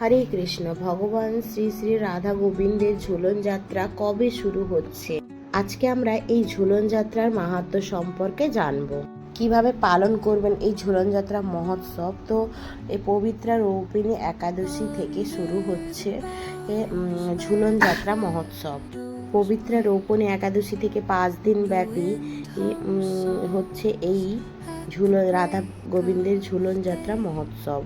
হরে কৃষ্ণ। ভগবান শ্রী শ্রী রাধা গোবিন্দের ঝুলন যাত্রা কবে শুরু হচ্ছে? আজকে আমরা এই ঝুলন যাত্রার মাহাত্ম্য সম্পর্কে জানব। কিভাবে পালন করবেন এই ঝুলন যাত্রা মহোৎসব। তো এই পবিত্রা রৌপিণী একাদশী থেকে শুরু হচ্ছে ঝুলন যাত্রা মহোৎসব। পবিত্রা রৌপিণী একাদশী থেকে 5 দিন ব্যাপী হচ্ছে এই রাধা গোবিন্দের ঝুলন যাত্রা মহোৎসব।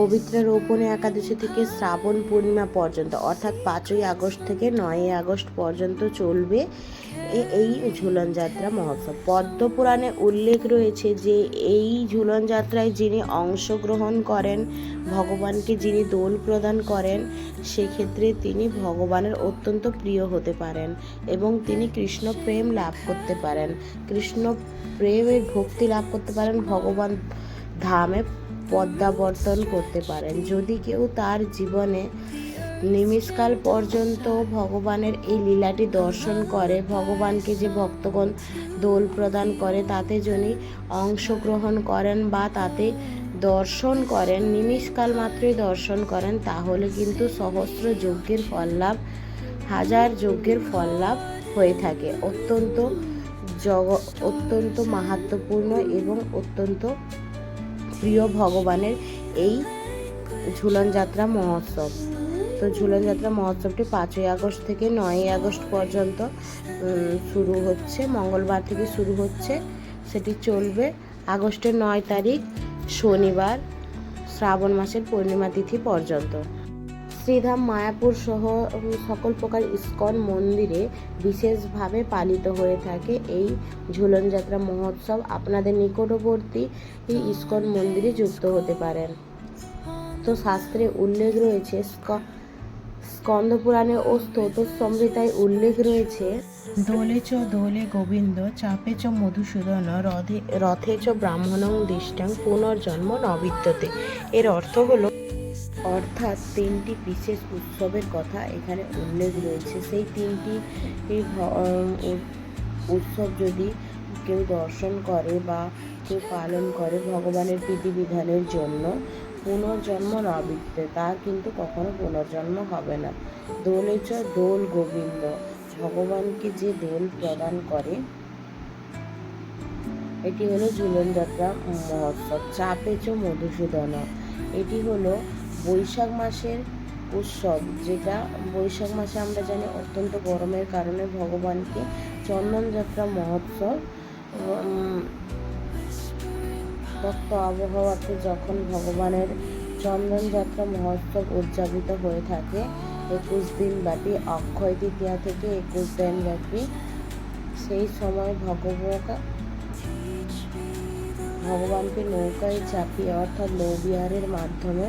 পবিত্রা রৌপিণী একাদশী থেকে শ্রাবণ পূর্ণিমা পর্যন্ত, অর্থাৎ 5ই আগস্ট থেকে 9ই আগস্ট পর্যন্ত চলবে এই ঝুলন যাত্রা মহোৎসব। পদ্মপুরাণে উল্লেখ রয়েছে যে এই ঝুলন যাত্রায় যিনি অংশগ্রহণ করেন, ভগবানকে যিনি দোল প্রদান করেন, সেক্ষেত্রে তিনি ভগবানের অত্যন্ত প্রিয় হতে পারেন এবং তিনি কৃষ্ণ প্রেম লাভ করতে পারেন, কৃষ্ণ প্রেমের ভক্তি লাভ করতে পারেন, ভগবান ধামে পদ্মাবর্তন করতে পারেন। যদি কেউ তার জীবনে নিমিষকাল পর্যন্ত ভগবানের এই লীলাটি দর্শন করে, ভগবানকে যে ভক্তগণ দোল প্রদান করে তাতে যিনি অংশগ্রহণ করেন বা তাতে দর্শন করেন, নিমিষকাল মাত্রই দর্শন করেন, তাহলে কিন্তু সহস্র যজ্ঞের ফল লাভ, হাজার যজ্ঞের ফল লাভ হয়ে থাকে। অত্যন্ত মাহাত্ম্যপূর্ণ এবং অত্যন্ত প্রিয় ভগবানের এই ঝুলন যাত্রা মহোৎসব। তো ঝুলন যাত্রা মহোৎসবটি 5ই আগস্ট থেকে 9ই আগস্ট পর্যন্ত শুরু হচ্ছে, মঙ্গলবার থেকে শুরু হচ্ছে, সেটি চলবে আগস্টের 9 তারিখ শনিবার শ্রাবণ মাসের পূর্ণিমা তিথি পর্যন্ত। শ্রীধাম মায়াপুর সহ সকল প্রকার ইস্কন মন্দিরে বিশেষভাবে পালিত হয়ে থাকে এই ঝুলন যাত্রা মহোৎসব। আপনাদের নিকটবর্তী এই ইস্কন মন্দিরে যুক্ত হতে পারেন। তো শাস্ত্রে উল্লেখ রয়েছে, স্কন্দপুরাণে ও স্তোত্র সংহিতায় উল্লেখ রয়েছে, দোলে চ দোলে গোবিন্দ চাপে চ মধুসূদন রথে চ ব্রাহ্মণং দিষ্টাং পুনর্জন্ম ন বিদ্যতে। এর অর্থ হলো, অর্থাৎ 3টি বিশেষ উৎসবের কথা এখানে উল্লেখ রয়েছে। সেই 3টি উৎসব যদি কেউ দর্শন করে বা কেউ পালন করে ভগবানের বিধিবিধানের জন্য, পুনর্জন্ম না বিদ্যে, তার কিন্তু কখনো পুনর্জন্ম হবে না। দোলে চ দোল গোবিন্দ, ভগবানকে যে দোল প্রদান করে, এটি হলো ঝুলন যাত্রা মহোৎসব। চাপে চ মধুসূদন, এটি হলো বৈশাখ মাসের উৎসব, যেটা বৈশাখ মাসে আমরা জানি অত্যন্ত গরমের কারণে ভগবানকে চন্দন যাত্রা মহোৎসব, তপ্ত আবহাওয়াতে যখন ভগবানের চন্দন যাত্রা মহোৎসব উদযাপিত হয়ে থাকে 21 দিন ব্যাপী, অক্ষয় তৃতীয়া থেকে 21 দিন ব্যাপী, সেই সময় ভগবানকে নৌকায় চাপিয়ে অর্থাৎ নৌবিহারের মাধ্যমে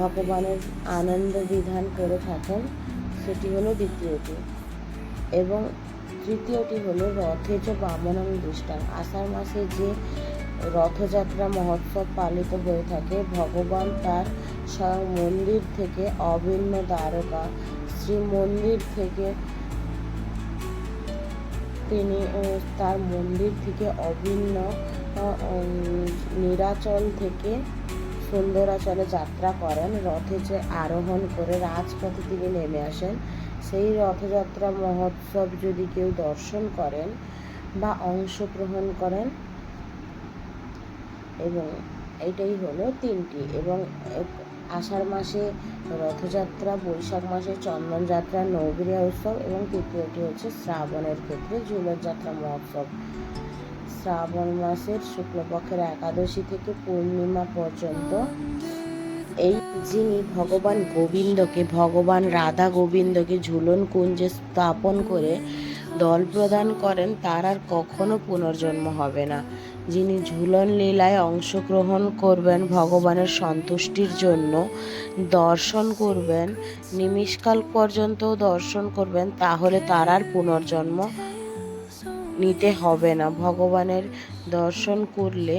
ভগবানের আনন্দ বিধান করে থাকেন। সেটি হলো দ্বিতীয়টি। এবং তৃতীয়টি হলো রথে চ ব্রাহ্মণং দিষ্টাং। আষাঢ় মাসে যে রথযাত্রা মহোৎসব পালিত হয়ে থাকে, ভগবান তার স্বয়ং মন্দির থেকে অভিন্ন দ্বারকা শ্রীমন্দির থেকে তিনি তার মন্দির থেকে অভিন্ন নীলাচল থেকে সুন্দরাচলে যাত্রা করেন। রথে যে আরোহণ করে রাজপথে তিনি নেমে আসেন। সেই রথযাত্রা মহোৎসব যদি কেউ দর্শন করেন বা অংশগ্রহণ করেন, এবং এটাই হলো 3টি। এবং আষাঢ় মাসে রথযাত্রা, বৈশাখ মাসে চন্দন যাত্রা নৌবিহার উৎসব, এবং তৃতীয়টি হচ্ছে শ্রাবণের ক্ষেত্রে ঝুলন যাত্রা মহোৎসব। শ্রাবণ মাসের শুক্লপক্ষের একাদশী থেকে পূর্ণিমা পর্যন্ত এই যিনি ভগবান রাধা গোবিন্দকে ঝুলন কুঞ্জে স্থাপন করে দল প্রদান করেন, তার আর কখনো পুনর্জন্ম হবে না। যিনি ঝুলন লীলায় অংশগ্রহণ করবেন, ভগবানের সন্তুষ্টির জন্য দর্শন করবেন, নিমিষকাল পর্যন্ত দর্শন করবেন, তাহলে তার আর পুনর্জন্ম নিতে হবে না। ভগবানের দর্শন করলে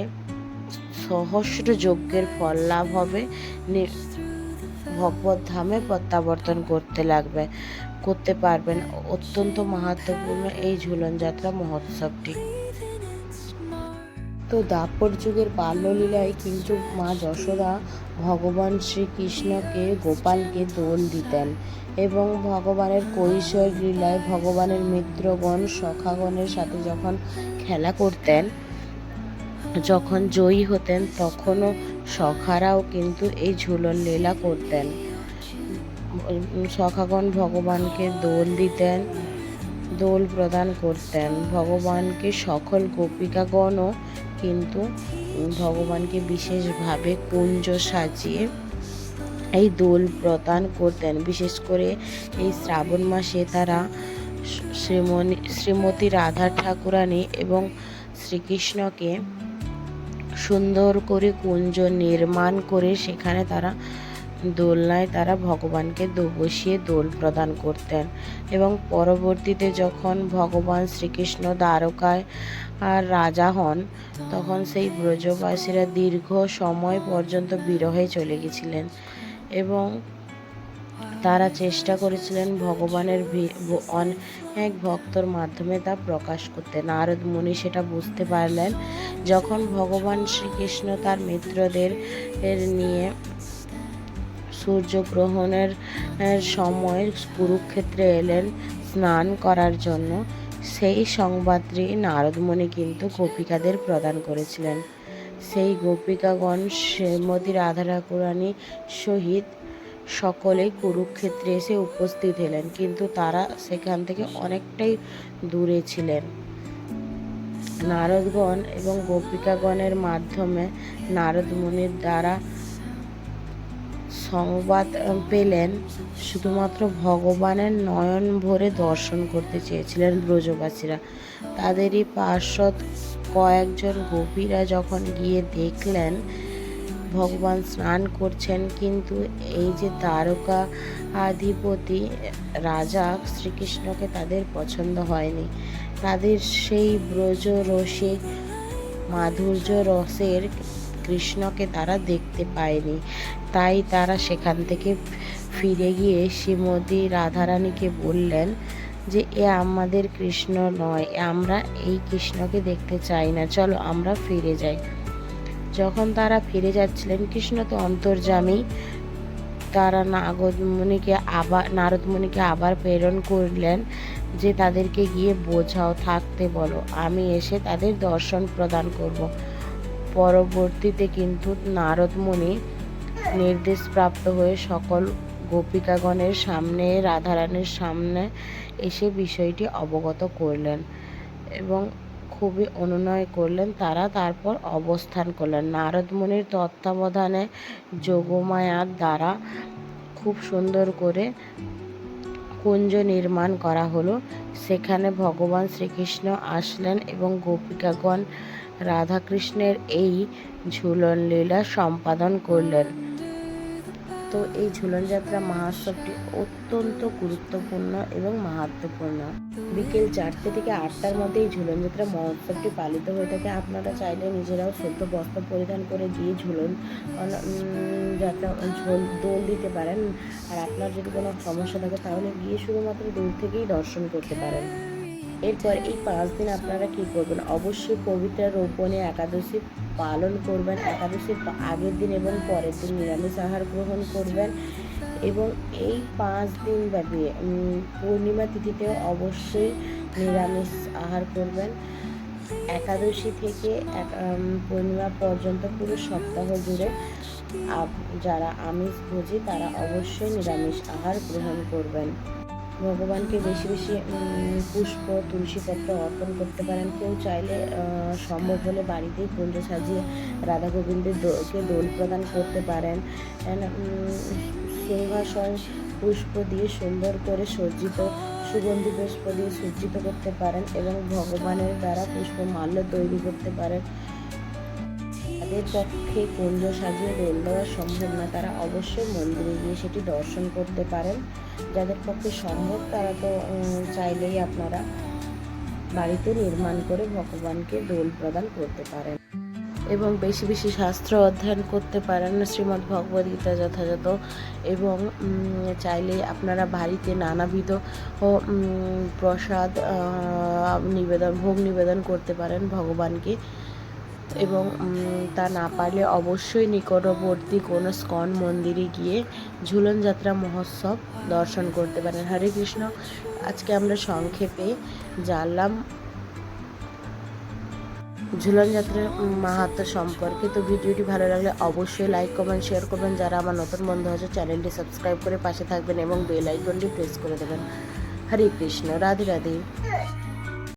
সহস্র যজ্ঞের ফল লাভ হবে, ভগবত ধামে প্রত্যাবর্তন করতে পারবেন। অত্যন্ত মাহাত্ম্যপূর্ণ এই ঝুলন যাত্রা মহোৎসবটি। তো দ্বাপর যুগের বাল্যলীলায় কিন্তু মা যশোদা ভগবান শ্রীকৃষ্ণকে গোপালকে দোল দিতেন এবং ভগবানের কৈশোর লীলায় ভগবানের মিত্রগণ সখাগণের সাথে যখন খেলা করতেন, যখন জয়ী হতেন, তখনও সখারাও কিন্তু এই ঝুলন লীলা করতেন। সখাগণ ভগবানকে দোল দিতেন, দোল প্রদান করতেন। ভগবানকে সকল গোপিকাগণও কিন্তু ভগবানকে বিশেষভাবে কুঞ্জ সাজিয়ে এই দোল প্রদান করতেন। বিশেষ করে এই শ্রাবণ মাসে তারা শ্রীমতী রাধা ঠাকুরানী এবং শ্রীকৃষ্ণকে সুন্দর করে কুঞ্জ নির্মাণ করে সেখানে তারা দোলনায় তারা ভগবানকে বসিয়ে দোল প্রদান করতেন। এবং পরবর্তীতে যখন ভগবান শ্রীকৃষ্ণ দ্বারকায় আর রাজা হন, তখন সেই ব্রজবাসীরা দীর্ঘ সময় পর্যন্ত বিরহে চলে গেছিলেন এবং তারা চেষ্টা করেছিলেন ভগবানের অনেক ভক্তর মাধ্যমে তা প্রকাশ করতে। নারদ মুনি সেটা বুঝতে পারলেন। যখন ভগবান শ্রীকৃষ্ণ তার মিত্রদের নিয়ে সূর্যগ্রহণের সময় কুরুক্ষেত্রে এলেন স্নান করার জন্য, সেই সংবাদটি নারদ মুনি কিন্তু গোপিকাদের প্রদান করেছিলেন। সেই গোপিকাগণ শ্রীমতী রাধা ঠাকুরানী সহিত সকলেই কুরুক্ষেত্রে এসে উপস্থিত হলেন, কিন্তু তারা সেখান থেকে অনেকটাই দূরে ছিলেন। নারদগণ এবং গোপিকাগণের মাধ্যমে নারদ মুনির দ্বারা সংবাদ পেলেন, শুধুমাত্র ভগবানের নয়ন ভরে দর্শন করতে চেয়েছিলেন ব্রজবাসীরা। তাদেরই পার্শ্বদ কয়েকজন গোপীরা যখন গিয়ে দেখলেন ভগবান স্নান করছেন, কিন্তু এই যে দ্বারকা আধিপতি রাজা শ্রীকৃষ্ণকে তাদের পছন্দ হয়নি। তাদের সেই ব্রজ রসিক মাধুর্য রসের কৃষ্ণকে তারা দেখতে পায়নি। তাই তারা সেখান থেকে ফিরে গিয়ে শ্রীমতী রাধারানীকে বললেন যে এ আমাদের কৃষ্ণ নয়, আমরা এই কৃষ্ণকে দেখতে চাই না, চলো আমরা ফিরে যাই। যখন তারা ফিরে যাচ্ছিলেন, কৃষ্ণ তো অন্তর্যামী, তারা নারদ মুনিকে আবার প্রেরণ করলেন যে তাদেরকে গিয়ে বোঝাও, থাকতে বলো, আমি এসে তাদের দর্শন প্রদান করব। পরবর্তীতে কিন্তু নারদ মুনি নির্দেশপ্রাপ্ত হয়ে সকল গোপিকাগণের সামনে, রাধারানীর সামনে এসে বিষয়টি অবগত করলেন এবং খুবই অনুনয় করলেন। তারা তারপর অবস্থান করলেন। নারদ মুনির তত্ত্বাবধানে যোগমায়ার দ্বারা খুব সুন্দর করে কুঞ্জ নির্মাণ করা হলো। সেখানে ভগবান শ্রীকৃষ্ণ আসলেন এবং গোপিকাগণ রাধাকৃষ্ণের এই ঝুলন লীলা সম্পাদন করলেন। তো এই ঝুলন যাত্রা মহোৎসবটি অত্যন্ত গুরুত্বপূর্ণ এবং মাহাত্ম্যপূর্ণ। বিকেল 4টে থেকে 8টার মধ্যে এই ঝুলন যাত্রা মহোৎসবটি পালিত হয়ে থাকে। আপনারা চাইলে নিজেরাও শুদ্ধ বস্ত্র পরিধান করে গিয়ে ঝুলন যাত্রা দোল দিতে পারেন। আর আপনার যদি কোনো সমস্যা থাকে তাহলে গিয়ে শুধুমাত্র দূর থেকেই দর্শন করতে পারেন। এরপর এই 5 দিন আপনারা কী করবেন? অবশ্যই পবিত্র রৌপণী একাদশী পালন করবেন। একাদশীর আগের দিন এবং পরের দিন নিরামিষ আহার গ্রহণ করবেন এবং এই 5 দিন ব্যাপী পূর্ণিমা তিথিতেও অবশ্যই নিরামিষ আহার করবেন। একাদশী থেকে পূর্ণিমা পর্যন্ত পুরো সপ্তাহ জুড়ে যারা আমিষভোজী তারা অবশ্যই নিরামিষ আহার গ্রহণ করবেন। ভগবানকে বেশি বেশি পুষ্প, তুলসীপত্র অর্পণ করতে পারেন। কেউ চাইলে সম্ভব হলে বাড়িতেই কুঞ্জ সাজিয়ে রাধা গোবিন্দকে দোল প্রদান করতে পারেন। সিংহাসন পুষ্প দিয়ে সুন্দর করে সজ্জিত, সুগন্ধি পুষ্প দিয়ে সজ্জিত করতে পারেন এবং ভগবানের দ্বারা পুষ্পমাল্য তৈরি করতে পারেন। যাদের পক্ষে কুঞ্জ সাজিয়ে দোল দেওয়া সম্ভব না, তারা অবশ্যই মন্দিরে গিয়ে সেটি দর্শন করতে পারেন। যাদের পক্ষে সম্ভব তারা তো চাইলেই আপনারা বাড়িতে নির্মাণ করে ভগবানকে দোল প্রদান করতে পারেন এবং বেশি বেশি শাস্ত্র অধ্যয়ন করতে পারেন, শ্রীমদ্ ভগবদ্ গীতা যথাযথ। এবং চাইলে আপনারা বাড়িতে নানাবিধ প্রসাদ ভোগ নিবেদন করতে পারেন ভগবানকে। এবং তা না পারলে অবশ্যই নিকটবর্তী কোনো স্কন মন্দিরে গিয়ে ঝুলন যাত্রা মহোৎসব দর্শন করতে পারেন। হরে কৃষ্ণ। আজকে আমরা সংক্ষেপে জানলাম ঝুলন যাত্রার মাহাত্ম্য সম্পর্কে। তো ভিডিওটি ভালো লাগলে অবশ্যই লাইক কমেন্ট শেয়ার করবেন। যারা আমার নতুন বন্ধু আছে চ্যানেলটি সাবস্ক্রাইব করে পাশে থাকবেন এবং বেল আইকনটি প্রেস করে দেবেন। হরে কৃষ্ণ। রাধে রাধে।